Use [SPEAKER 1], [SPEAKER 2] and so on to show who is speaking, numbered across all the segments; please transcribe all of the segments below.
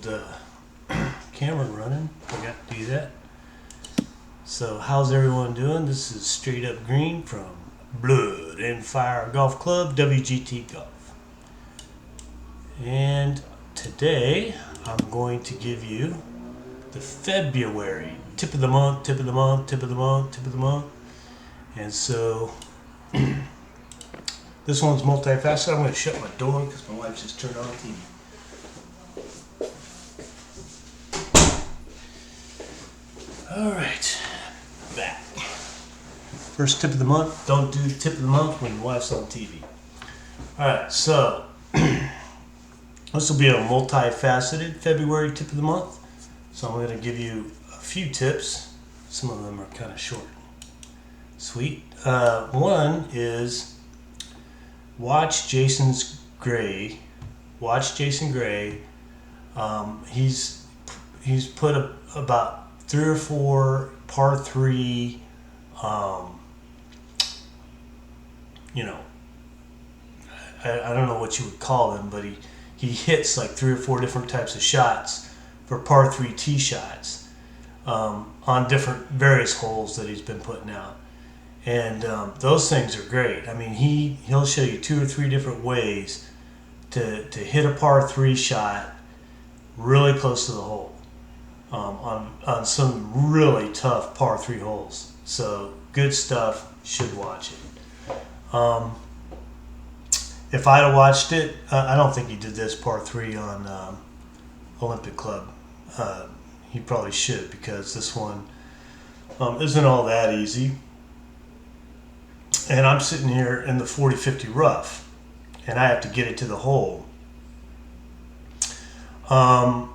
[SPEAKER 1] the camera running. Forgot to do that. So how's everyone doing? This is Straight Up Green from Blood and Fire Golf Club, WGT Golf. And today I'm going to give you the February tip of the month, tip of the month, tip of the month, tip of the month. And so this one's multifaceted. I'm going to shut my door because my wife just turned on the TV. Alright, back. First tip of the month. Don't do the tip of the month when your wife's on TV. Alright, so this will be a multifaceted February tip of the month. So I'm going to give you a few tips. Some of them are kind of short. Sweet. One is watch Jason Gray. Watch Jason Gray. He's put about 3 or 4 par 3, I don't know what you would call them, but he hits like 3 or 4 different types of shots for par 3 tee shots on different various holes that he's been putting out. And those things are great. I mean, he'll show you 2 or 3 different ways to hit a par 3 shot really close to the hole. On some really tough par 3 holes. So good stuff, should watch it. If I'd have watched it, I don't think he did this par 3 on Olympic Club. He probably should, because this one isn't all that easy. And I'm sitting here in the 40-50 rough, and I have to get it to the hole. And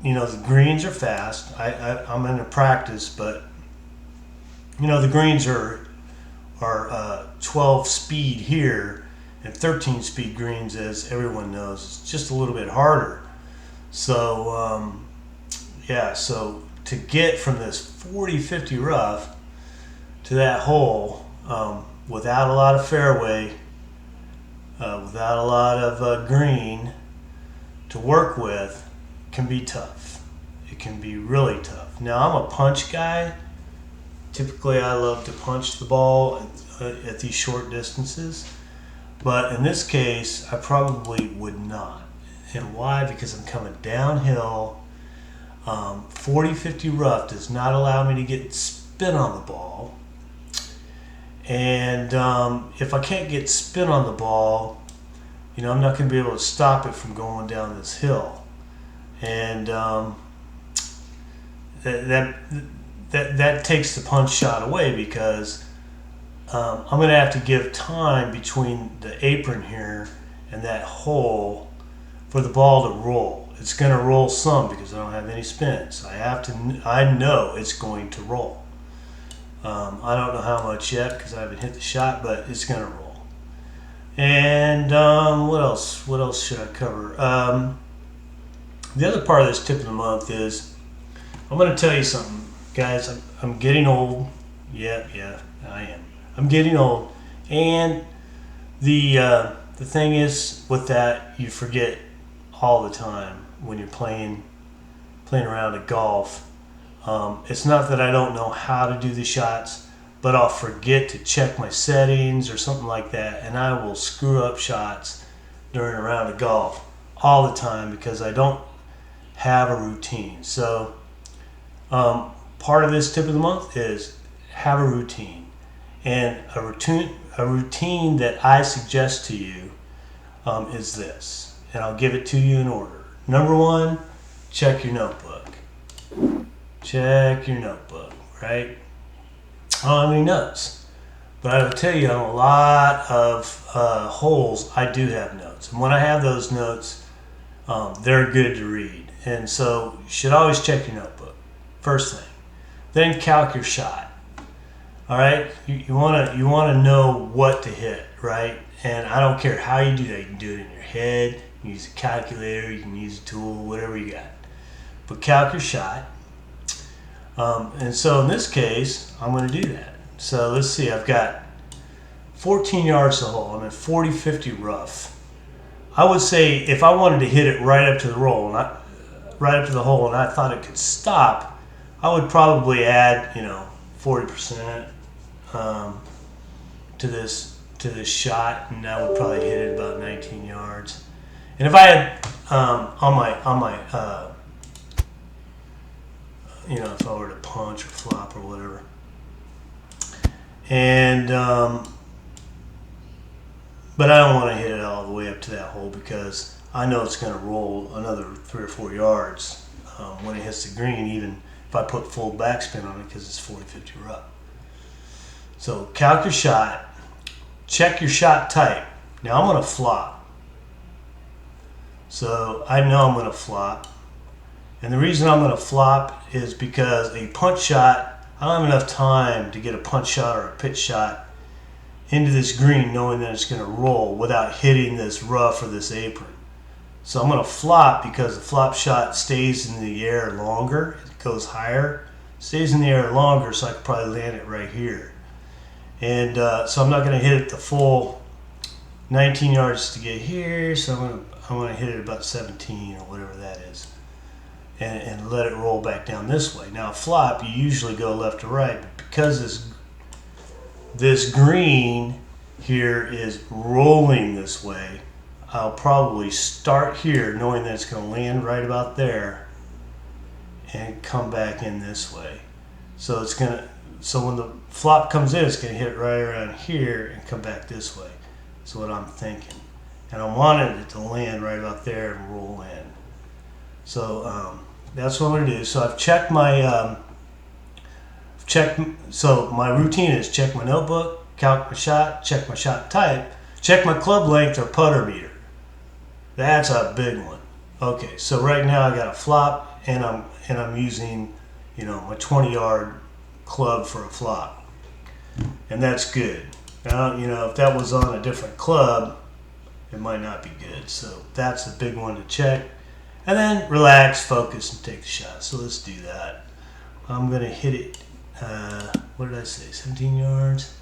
[SPEAKER 1] the greens are fast. I'm into practice, but the greens are 12 speed here, and 13 speed greens, as everyone knows, it's just a little bit harder. So so to get from this 40-50 rough to that hole without a lot of fairway, without a lot of green to work with, can be tough. It can be really tough. Now, I'm a punch guy. Typically, I love to punch the ball at these short distances, but in this case, I probably would not. And why? Because I'm coming downhill. 40-50 rough does not allow me to get spin on the ball, and if I can't get spin on the ball, I'm not going to be able to stop it from going down this hill. And that takes the punch shot away, because I'm going to have to give time between the apron here and that hole for the ball to roll. It's going to roll some because I don't have any spin. So I know it's going to roll. I don't know how much yet because I haven't hit the shot, but it's going to roll. And what else? What else should I cover? The other part of this tip of the month is, I'm going to tell you something, guys. I'm getting old. Yeah, I am. I'm getting old, and the thing is with that, you forget all the time when you're playing around at golf. It's not that I don't know how to do the shots, but I'll forget to check my settings or something like that, and I will screw up shots during a round of golf all the time because I don't have a routine. So part of this tip of the month is have a routine, and a routine that I suggest to you is this, and I'll give it to you in order. Number 1, check your notebook. Check your notebook, right? I don't have any notes, but I will tell you, on a lot of holes I do have notes, and when I have those notes, they're good to read. And so you should always check your notebook, first thing. Then calc your shot. All right, you want to know what to hit, right? And I don't care how you do that. You can do it in your head. You can use a calculator. You can use a tool, whatever you got. But calc your shot. And so in this case, I'm going to do that. So let's see. I've got 14 yards to hole. I'm at 40-50 rough. I would say if I wanted to hit it right up to the roll, not right up to the hole, and I thought it could stop, I would probably add 40% to this shot, and I would probably hit it about 19 yards. And if I had on my if I were to punch or flop or whatever, and but I don't want to hit it all the way up to that hole because I know it's going to roll another 3 or 4 yards when it hits the green, even if I put full backspin on it because it's 40-50 rough. So calc your shot, check your shot type. Now I'm going to flop. So I know I'm going to flop. And the reason I'm going to flop is because a punch shot, I don't have enough time to get a punch shot or a pitch shot into this green knowing that it's going to roll without hitting this rough or this apron. So I'm going to flop because the flop shot stays in the air longer. It goes higher, stays in the air longer, so I could probably land it right here. And so I'm not going to hit it the full 19 yards to get here, so I'm going to hit it about 17 or whatever that is. And let it roll back down this way. Now flop, you usually go left to right, but because this green here is rolling this way, I'll probably start here knowing that it's going to land right about there and come back in this way. So when the flop comes in, it's going to hit right around here and come back this way. That's what I'm thinking. And I wanted it to land right about there and roll in. So that's what I'm going to do. So I've checked my so my routine is check my notebook, calc my shot, check my shot type, check my club length or putter meter. That's a big one. Okay, so right now I got a flop and I'm using my 20-yard club for a flop, and that's good. Now if that was on a different club, it might not be good. So that's a big one to check. And then relax, focus, and take the shot. So let's do that. I'm going to hit it, what did I say, 17 yards?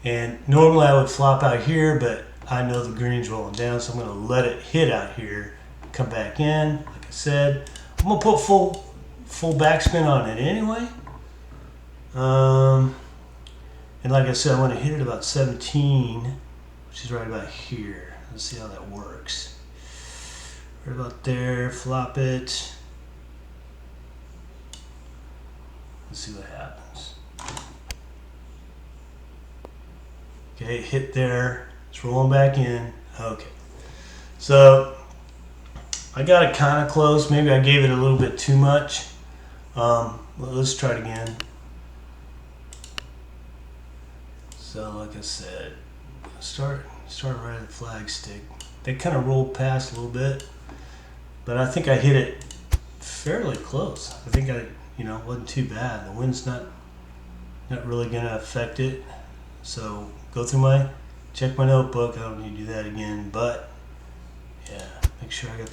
[SPEAKER 1] And normally I would flop out here, but I know the green's rolling down, so I'm going to let it hit out here, come back in. Like I said, I'm going to put full backspin on it anyway. And like I said, I'm going to hit it about 17, which is right about here. Let's see how that works. Right about there, flop it. Let's see what happens. Okay, hit there. It's rolling back in. Okay. So I got it kind of close. Maybe I gave it a little bit too much. Let's try it again. So like I said, start right at the flag stick. They kind of rolled past a little bit. But I think I hit it fairly close. I think it wasn't too bad. The wind's not really going to affect it. So go through check my notebook. I don't need to do that again. But yeah, make sure I got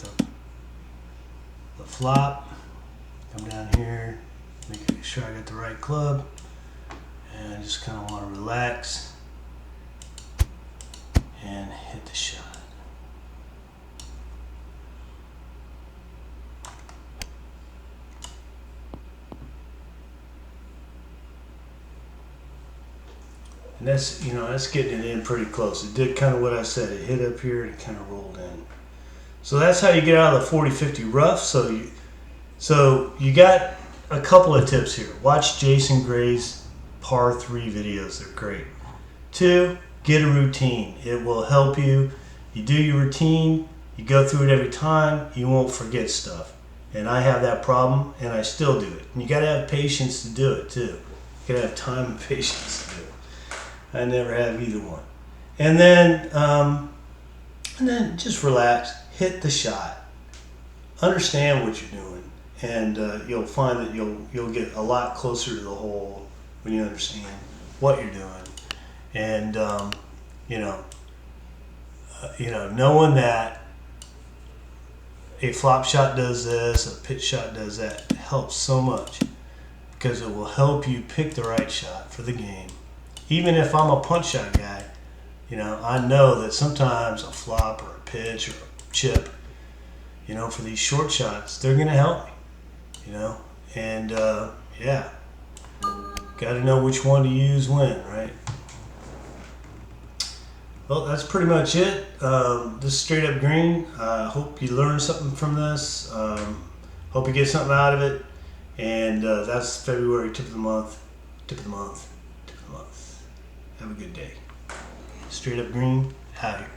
[SPEAKER 1] the flop. Come down here, make sure I got the right club, and I just kind of want to relax and hit the shot. And that's getting it in pretty close. It did kind of what I said. It hit up here and it kind of rolled in. So that's how you get out of the 40-50 rough. So you got a couple of tips here. Watch Jason Gray's par 3 videos. They're great. 2, get a routine. It will help you. You do your routine. You go through it every time. You won't forget stuff. And I have that problem, and I still do it. And you got to have patience to do it too. You got to have time and patience to do it. I never have either one. And then just relax, hit the shot, understand what you're doing, and you'll find that you'll get a lot closer to the hole when you understand what you're doing. And knowing that a flop shot does this, a pitch shot does that, helps so much because it will help you pick the right shot for the game. Even if I'm a punch shot guy, You know, I know that sometimes a flop or a pitch or a chip, you know, for these short shots, they're going to help me, you know, and yeah, got to know which one to use when, right? Well, that's pretty much it. This is Straight Up Green. Hope you learned something from this. Hope you get something out of it. And that's February tip of the month. Tip of the month. Tip of the month. Have a good day. Straight Up Green, out here.